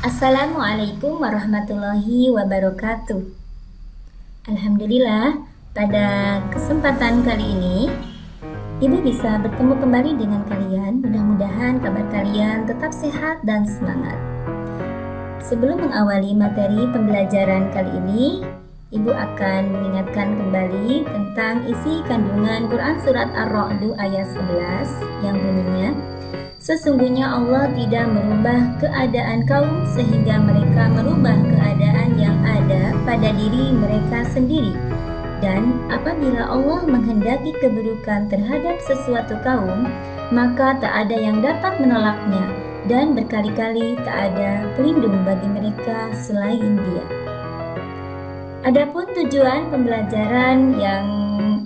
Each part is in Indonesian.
Assalamualaikum warahmatullahi wabarakatuh. Alhamdulillah, pada kesempatan kali ini Ibu bisa bertemu kembali dengan kalian. Mudah-mudahan kabar kalian tetap sehat dan semangat. Sebelum mengawali materi pembelajaran kali ini, Ibu akan mengingatkan kembali tentang isi kandungan Quran Surat Ar-Ra'd ayat 11 yang bunyinya, sesungguhnya Allah tidak merubah keadaan kaum sehingga mereka merubah keadaan yang ada pada diri mereka sendiri. Dan apabila Allah menghendaki keburukan terhadap sesuatu kaum, maka tak ada yang dapat menolaknya, dan berkali-kali tak ada pelindung bagi mereka selain Dia. Adapun tujuan pembelajaran yang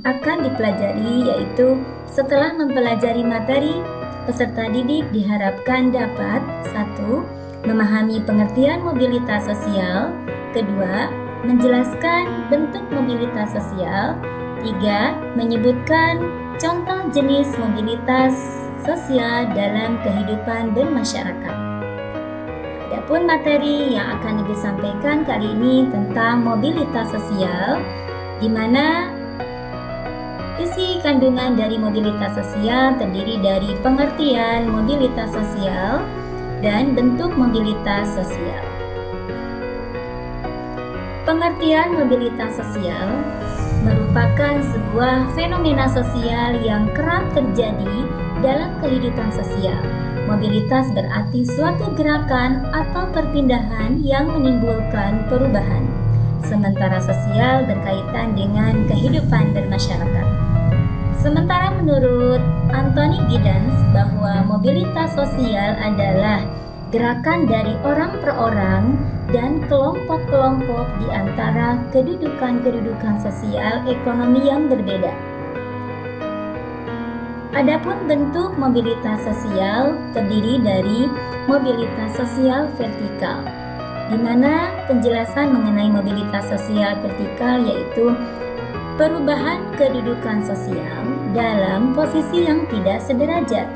akan dipelajari yaitu setelah mempelajari materi, peserta didik diharapkan dapat 1. Memahami pengertian mobilitas sosial. 2. Menjelaskan bentuk mobilitas sosial. 3. Menyebutkan contoh jenis mobilitas sosial dalam kehidupan bermasyarakat. Adapun materi yang akan Ibu sampaikan kali ini tentang mobilitas sosial, di mana isi kandungan dari mobilitas sosial terdiri dari pengertian mobilitas sosial dan bentuk mobilitas sosial. Pengertian mobilitas sosial merupakan sebuah fenomena sosial yang kerap terjadi dalam kehidupan sosial. Mobilitas berarti suatu gerakan atau perpindahan yang menimbulkan perubahan, sementara sosial berkaitan dengan kehidupan bermasyarakat. Sementara menurut Anthony Giddens bahwa mobilitas sosial adalah gerakan dari orang per orang dan kelompok-kelompok di antara kedudukan-kedudukan sosial ekonomi yang berbeda. Adapun bentuk mobilitas sosial terdiri dari mobilitas sosial vertikal, di mana penjelasan mengenai mobilitas sosial vertikal yaitu perubahan kedudukan sosial dalam posisi yang tidak sederajat.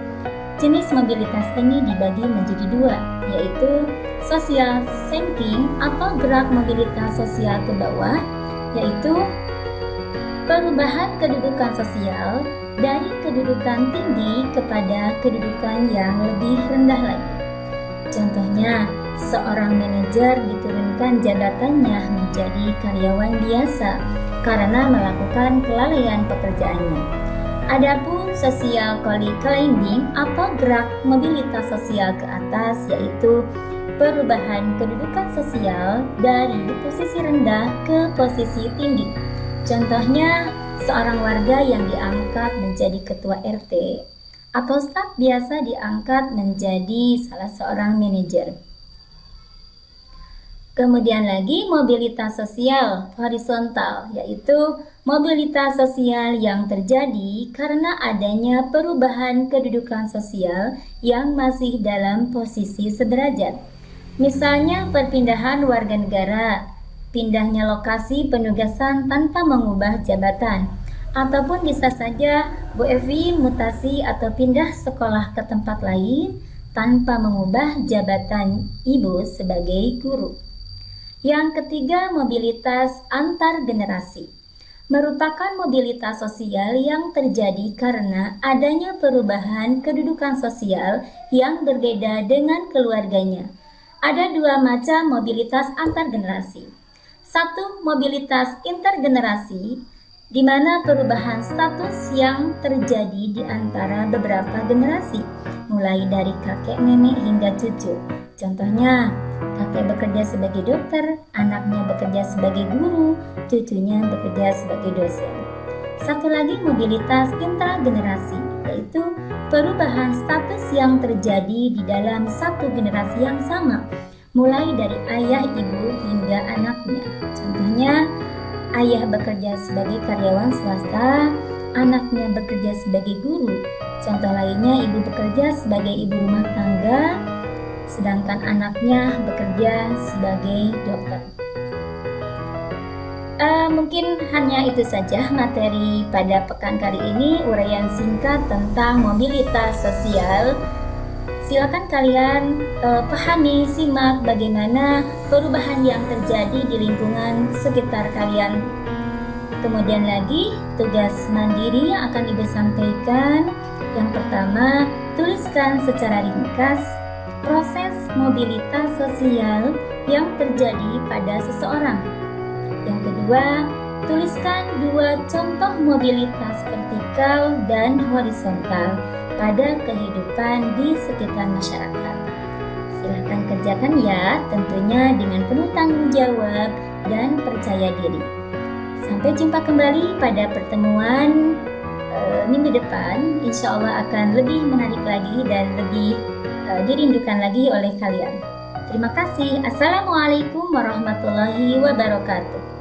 Jenis mobilitas ini dibagi menjadi dua, yaitu social sinking atau gerak mobilitas sosial ke bawah, yaitu perubahan kedudukan sosial dari kedudukan tinggi kepada kedudukan yang lebih rendah lagi. Contohnya, seorang manajer diturunkan jabatannya menjadi karyawan biasa karena melakukan kelalaian pekerjaannya. Adapun social climbing atau gerak mobilitas sosial ke atas yaitu perubahan kedudukan sosial dari posisi rendah ke posisi tinggi. Contohnya, seorang warga yang diangkat menjadi ketua RT atau staf biasa diangkat menjadi salah seorang manajer. Kemudian lagi mobilitas sosial horizontal, yaitu mobilitas sosial yang terjadi karena adanya perubahan kedudukan sosial yang masih dalam posisi sederajat. Misalnya perpindahan warga negara, pindahnya lokasi penugasan tanpa mengubah jabatan, ataupun bisa saja Bu Evi mutasi atau pindah sekolah ke tempat lain tanpa mengubah jabatan Ibu sebagai guru. Yang ketiga, mobilitas antar generasi merupakan mobilitas sosial yang terjadi karena adanya perubahan kedudukan sosial yang berbeda dengan keluarganya. Ada dua macam mobilitas antar generasi. Satu, mobilitas intergenerasi, di mana perubahan status yang terjadi di antara beberapa generasi, mulai dari kakek nenek hingga cucu. Contohnya, kakek bekerja sebagai dokter, anaknya bekerja sebagai guru, cucunya bekerja sebagai dosen. Satu lagi mobilitas intragenerasi, yaitu perubahan status yang terjadi di dalam satu generasi yang sama, mulai dari ayah, ibu, hingga anaknya. Contohnya, ayah bekerja sebagai karyawan swasta, anaknya bekerja sebagai guru. Contoh lainnya, ibu bekerja sebagai ibu rumah tangga, sedangkan anaknya bekerja sebagai dokter. Mungkin hanya itu saja materi pada pekan kali ini, uraian singkat tentang mobilitas sosial. Silakan kalian pahami, simak bagaimana perubahan yang terjadi di lingkungan sekitar kalian. Kemudian lagi, tugas mandiri yang akan Ibu sampaikan. Yang pertama, tuliskan secara ringkas proses mobilitas sosial yang terjadi pada seseorang. Yang kedua, tuliskan 2 contoh mobilitas vertikal dan horizontal pada kehidupan di sekitar masyarakat. Silakan kerjakan ya, tentunya dengan penuh tanggung jawab dan percaya diri. Sampai jumpa kembali pada pertemuan minggu depan. Insya Allah akan lebih menarik lagi dan lebih dirindukan lagi oleh kalian. Terima kasih. Assalamualaikum warahmatullahi wabarakatuh.